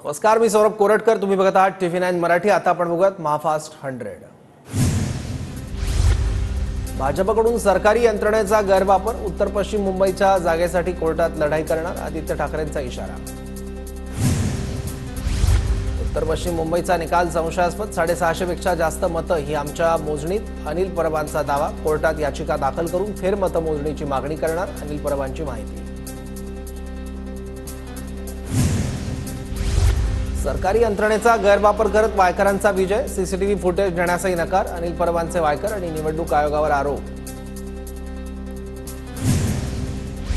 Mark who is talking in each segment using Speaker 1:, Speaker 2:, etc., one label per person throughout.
Speaker 1: नमस्कार, मी सौरभ कोरटकर. तुम्ही बघत आहात TV9 मराठी. आता आपण बघूयात महाफास्ट 100. भाजपकडून सरकारी यंत्रणेचा गैरवापर, उत्तर पश्चिम मुंबईच्या जागेसाठी कोर्टात लढाई करणार, आदित्य ठाकरेंचा इशारा. उत्तर पश्चिम मुंबईचा निकाल संशयास्पद, 650 पेक्षा जास्त मतं ही आमच्या मोजणीत, अनिल परबांचा दावा. कोर्टात याचिका दाखल करून फेरमतमोजणीची मागणी करणार, अनिल परबांची माहिती. सरकारी यंत्रणेचा गैरवापर करत वायकरांचा विजय, सीसीटीव्ही फुटेज देण्याचाही नकार, अनिल परबांचे वायकर आणि निवडणूक आयोगावर आरोप.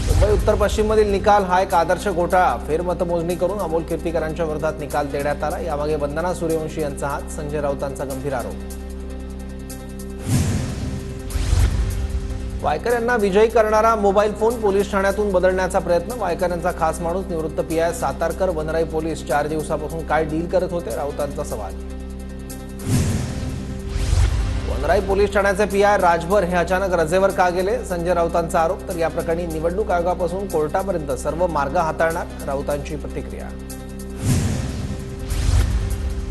Speaker 1: मुंबई उत्तर पश्चिम मधील निकाल हा एक आदर्श घोटाळा, फेरमतमोजणी करून अमोल कीर्तीकरांच्या विरोधात निकाल देण्यात आला. यामागे वंदना सूर्यवंशी यांचा हात, संजय राऊतांचा गंभीर आरोप. वायकर यांना विजयी करणारा मोबाईल फोन पोलीस ठाण्यातून बदलण्याचा प्रयत्न, वायकर यांचा खास माणूस निवृत्त PI सातारकर वनराई पोलीस 4 दिवसापासून काय डील करत होते, राऊतांचा सवाल. वनराई पोलीस ठाण्याचे PI राजभर हे अचानक रजेवर का गेले, संजय राऊतांचा आरोप. तर या प्रकरणी निवडणूक आयोगापासून कोर्टापर्यंत सर्व मार्ग हाताळणार, राऊतांची प्रतिक्रिया.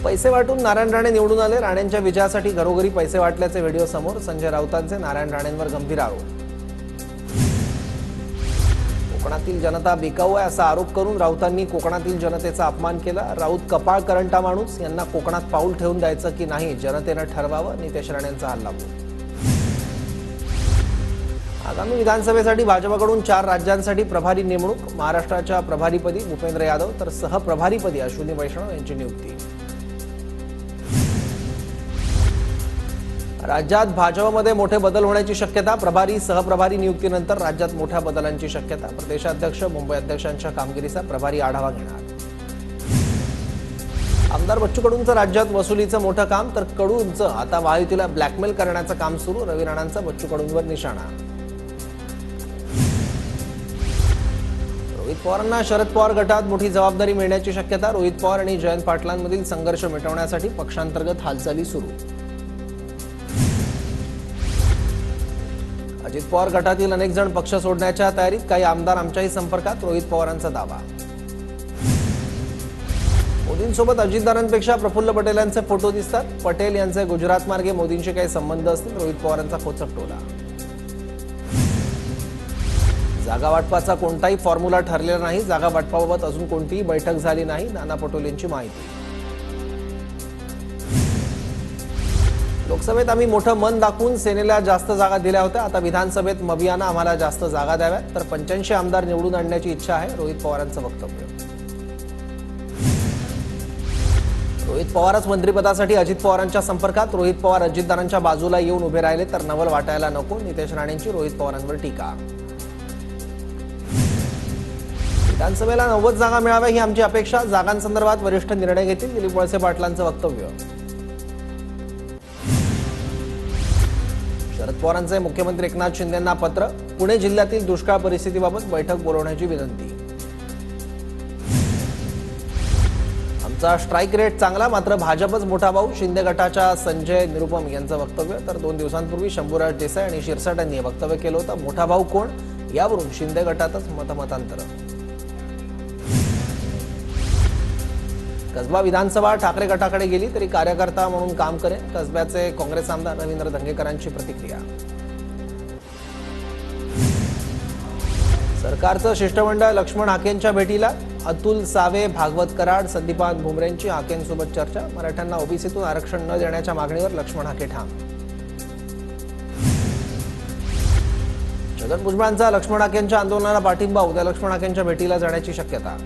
Speaker 1: पैसे वाटून नारायण राणे निवडून आले, राणेंच्या विजयासाठी घरोघरी पैसे वाटल्याचे व्हिडिओ समोर, संजय राऊतांचे नारायण राणेंवर गंभीर आरोप. कोकणातील जनता बिकाऊ आहे असा आरोप करून राऊतांनी कोकणातील जनतेचा अपमान केला. राऊत कपाळ करंटा माणूस, यांना कोकणात पाऊल ठेवून द्यायचं की नाही जनतेनं ठरवावं, नितेश राणेंचा हल्लाबोल. आगामी विधानसभेसाठी भाजपकडून 4 राज्यांसाठी प्रभारी नेमणूक, महाराष्ट्राच्या प्रभारीपदी भूपेंद्र यादव तर सहप्रभारीपदी अश्विनी वैष्णव यांची नियुक्ती. राज्यात भाजपमध्ये मोठे बदल होण्याची शक्यता, प्रभारी सहप्रभारी नियुक्तीनंतर राज्यात मोठ्या बदलांची शक्यता. प्रदेशाध्यक्ष मुंबई अध्यक्षांच्या कामगिरीचा प्रभारी आढावा घेणार. आमदार बच्चू कडूंचं राज्यात वसुलीचं मोठं काम, तर कडूंचं आता महायुतीला ब्लॅकमेल करण्याचं काम सुरू, रवी राणांचा बच्चू कडूंवर निशाणा. रोहित पवारांना शरद पवार गटात मोठी जबाबदारी मिळण्याची शक्यता, रोहित पवार आणि जयंत पाटलांमधील संघर्ष मिटवण्यासाठी पक्षांतर्गत हालचाली सुरू. अजित पवार गटातील अनेक जण पक्ष सोडण्याच्या तयारीत, काही आमदार आमच्याही संपर्कात, रोहित पवारांचा दावा. मोदींसोबत अजितदारांपेक्षा प्रफुल्ल पटेल यांचे फोटो दिसतात, पटेल यांचे गुजरात मार्गे मोदींशी काही संबंध असतील, रोहित पवारांचा खोचक टोला. जागा वाटपाचा कोणताही फॉर्म्युला ठरलेला नाही, जागा वाटपाबाबत अजून कोणतीही बैठक झाली नाही, नाना पटोलेंची माहिती. लोकसभेत आम्ही मोठं मन दाखवून सेनेला जास्त जागा दिल्या होत्या, आता विधानसभेत मबियानं आम्हाला जास्त जागा द्याव्यात, तर 85 आमदार निवडून आणण्याची इच्छा आहे, रोहित पवारांचं वक्तव्य. रोहित पवारच मंत्रिपदासाठी अजित पवारांच्या संपर्कात, रोहित पवार अजितदारांच्या बाजूला येऊन उभे राहिले तर नवल वाटायला नको, नितेश राणेंची रोहित पवारांवर टीका. विधानसभेला 90 जागा मिळाव्या ही आमची अपेक्षा, जागांसंदर्भात वरिष्ठ निर्णय घेतील, दिलीप वळसे पाटलांचं वक्तव्य. शरद पवारांचे मुख्यमंत्री एकनाथ शिंदेंना पत्र, पुणे जिल्ह्यातील दुष्काळ परिस्थितीबाबत बैठक बोलवण्याची विनंती. आमचा स्ट्राईक रेट चांगला, मात्र भाजपच मोठा भाऊ, शिंदे गटाच्या संजय निरुपम यांचं वक्तव्य. तर 2 दिवसांपूर्वी शंभूराज देसाई आणि शिरसाट यांनी वक्तव्य केलं होतं. मोठा भाऊ कोण, यावरून शिंदे गटातच मतमतांतर. कसबा विधानसभा ठाकरे गटाकडे गेली तरी कार्यकर्ता म्हणून काम करेन, कसब्याचे काँग्रेस आमदार रवींद्र धंगेकरांची प्रतिक्रिया. सरकारचं शिष्टमंडळ लक्ष्मण हाकेंच्या भेटीला, अतुल सावे, भागवत कराड, संदीपान भुमरेंची हाकेंसोबत चर्चा. मराठ्यांना ओबीसीतून आरक्षण न देण्याच्या मागणीवर लक्ष्मण हाके ठाम. छगन भुजबळांचा लक्ष्मण हाकेंच्या आंदोलनाला पाठिंबा, उद्या लक्ष्मण हाकेंच्या भेटीला जाण्याची शक्यता.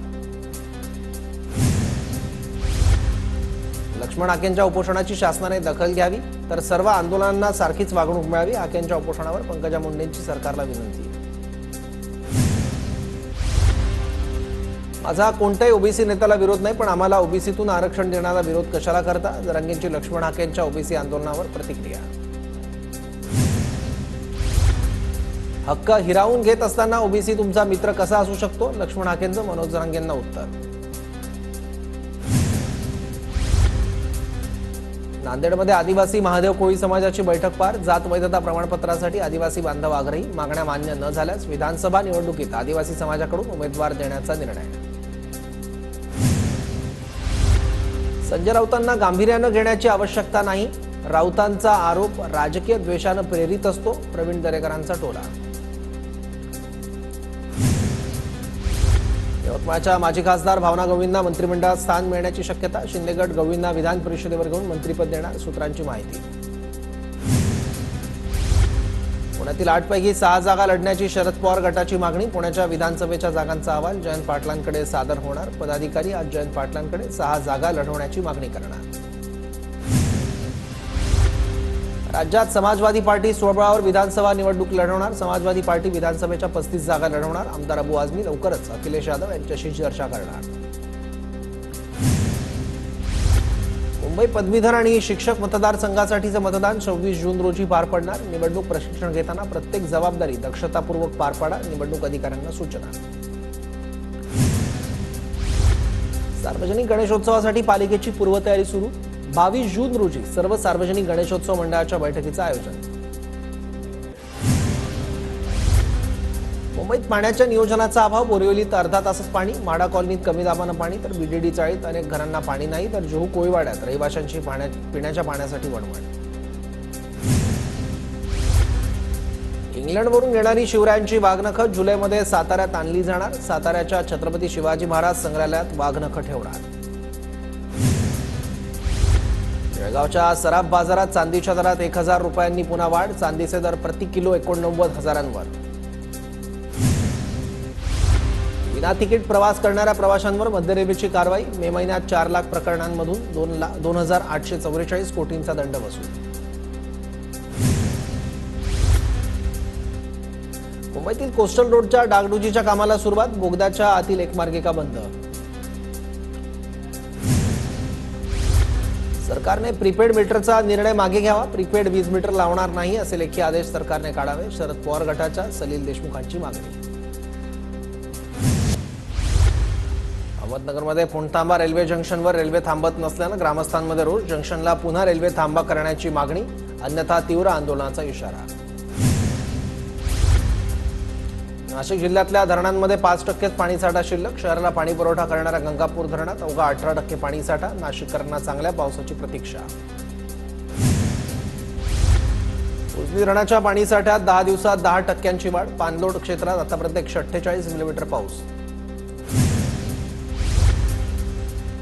Speaker 1: लक्ष्मण हाकेंच्या उपोषणाची शासनाने दखल घ्यावी, तर सर्व आंदोलनांना सारखीच वागणूक मिळावी, हाकेंच्या उपोषणावर पंकजा मुंडेंची सरकारला विनंती. माझा कोणत्याही ओबीसी नेत्याला विरोध नाही, पण आम्हाला ओबीसीतून आरक्षण देण्याला विरोध कशाला करता, जरांगेंची लक्ष्मण हाकेंच्या ओबीसी आंदोलनावर प्रतिक्रिया. हक्क हिरावून घेत असताना ओबीसी तुमचा मित्र कसा असू शकतो, लक्ष्मण हाकेंचं मनोज जरांगेंना उत्तर. नांदेडमध्ये आदिवासी महादेव कोळी समाजाची बैठक पार, जात वैधता प्रमाणपत्रासाठी आदिवासी बांधव आग्रही, मागण्या मान्य न झाल्यास विधानसभा निवडणुकीत आदिवासी समाजाकडून उमेदवार देण्याचा निर्णय. संजय राऊतांना गांभीर्यानं घेण्याची आवश्यकता नाही. राऊतांचा आरोप राजकीय द्वेषानं प्रेरित असतो. प्रवीण दरेकरांचा टोला. यवतमाळच्या माजी खासदार भावना गवळींना मंत्रिमंडळात स्थान मिळण्याची शक्यता. शिंदे गट गवळींना विधान परिषदेवर घेऊन मंत्रिपद देणार, सूत्रांची माहिती. पुण्यातील 8 पैकी 6 जागा लढण्याची शरद पवार गटाची मागणी. पुण्याच्या विधानसभेच्या जागांचा अहवाल जयंत पाटलांकडे सादर होणार. पदाधिकारी आज जयंत पाटलांकडे 6 जागा लढवण्याची मागणी करणार. राज्यात समाजवादी पार्टी स्वबळावर विधानसभा निवडणूक लढवणार. समाजवादी पार्टी विधानसभेच्या 35 जागा लढवणार. आमदार अबू आझमी लवकरच अखिलेश यादव यांच्याशी चर्चा करणार. मुंबई पदवीधर आणि शिक्षक मतदारसंघासाठीचं मतदान 26 जून रोजी पार पडणार. निवडणूक प्रशिक्षण घेताना प्रत्येक जबाबदारी दक्षतापूर्वक पार पाडा, निवडणूक अधिकाऱ्यांना सूचना. सार्वजनिक गणेशोत्सवासाठी पालिकेची पूर्वतयारी सुरू. 22 जून रोजी सर्व सार्वजनिक गणेशोत्सव मंडळाच्या बैठकीचं आयोजन. मुंबईत पाण्याच्या नियोजनाचा अभाव. बोरिवलीत अर्धा तासच पाणी. माडा कॉलनीत कमी दाबानं पाणी तर बीडीडी चाळीत अनेक घरांना पाणी नाही. तर जुहू कोळीवाड्यात रहिवाशांची पिण्याच्या पाण्यासाठी वणवण. इंग्लंडवरून येणारी शिवरायांची वाघनखं जुलैमध्ये साताऱ्यात आणली जाणार. साताऱ्याच्या छत्रपती शिवाजी महाराज संग्रहालयात वाघनखं ठेवणार. जळगावच्या सराफ बाजारात चांदीच्या दरात 1000 रुपयांनी पुन्हा वाढ. चांदीचे दर प्रति किलो 89,000 विना तिकीट प्रवास करणाऱ्या प्रवाशांवर मध्य रेल्वेची कारवाई. मे महिन्यात 4 लाख प्रकरणांमधून 2,844 कोटींचा दंड वसूल. मुंबईतील कोस्टल रोडच्या डागडुजीच्या कामाला सुरुवात. बोगद्याच्या आतील एकमार्गिका बंद. सरकारने प्रीपेड मीटरचा निर्णय मागे घ्यावा. प्रीपेड वीज मीटर लावणार नाही असे लेखी आदेश सरकारने काढावे. शरद पवार गटाच्या सलील देशमुखांची मागणी. अहमदनगरमध्ये पुणतांबा रेल्वे जंक्शनवर रेल्वे थांबत नसल्यानं ग्रामस्थांमध्ये रोष. जंक्शनला पुन्हा रेल्वे थांबा करण्याची मागणी, अन्यथा तीव्र आंदोलनाचा इशारा. नाशिक जिल्ह्यातल्या धरणांमध्ये 5% पाणीसाठा शिल्लक. शहराला पाणी पुरवठा करणाऱ्या गंगापूर धरणात अवघा 18% पाणीसाठा. नाशिककरांना चांगल्या पावसाची प्रतीक्षा. उजनी धरणाच्या पाणीसाठ्यात 10 दिवसात 10% वाढ. पाणलोट क्षेत्रात आतापर्यंत 148 मिलीमीटर पाऊस.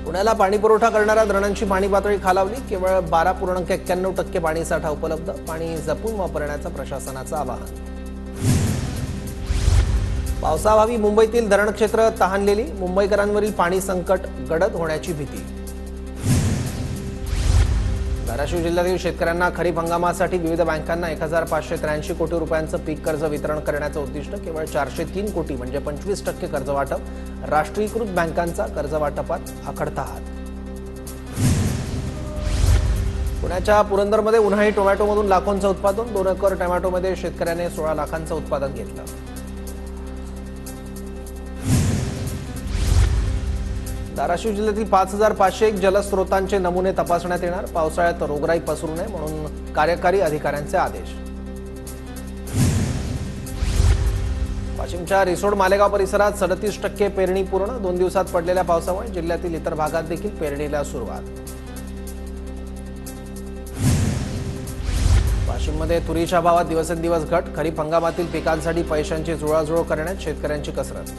Speaker 1: पुण्याला पाणी पुरवठा करणाऱ्या धरणांची पाणी पातळी खालावली. केवळ 12.91% पाणीसाठा उपलब्ध. पाणी जपून वापरण्याचं प्रशासनाचं आवाहन. पावसाअभावी मुंबईतील धरण क्षेत्र तहानलेली. मुंबईकरांवरील पाणी संकट गडद होण्याची भीती. धाराशिव जिल्ह्यातील शेतकऱ्यांना खरीप हंगामासाठी विविध बँकांना 1583 कोटी रुपयांचं पीक कर्ज वितरण करण्याचं उद्दिष्ट. केवळ 403 कोटी म्हणजे 25% कर्ज वाटप. राष्ट्रीयकृत बँकांचा कर्ज वाटपात आखडता हात. पुण्याच्या पुरंदरमध्ये उन्हाळी टोमॅटोमधून लाखोंचं उत्पादन. 2 एकर टोमॅटोमध्ये शेतकऱ्याने 16 लाखांचं उत्पादन घेतलं. धाराशिव जिल्ह्यातील 5501 जलस्रोतांचे नमुने तपासण्यात येणार. पावसाळ्यात रोगराई पसरू नये म्हणून कार्यकारी अधिकाऱ्यांचे आदेश. वाशिमच्या रिसोड मालेगाव परिसरात 37% पेरणी पूर्ण. 2 दिवसात पडलेल्या पावसामुळे जिल्ह्यातील इतर भागात देखील पेरणीला सुरुवात. वाशिममध्ये तुरीच्या भावात दिवसेंदिवस घट. खरीप हंगामातील पिकांसाठी पैशांची जुळवाजुळव करण्यात शेतकऱ्यांची कसरत.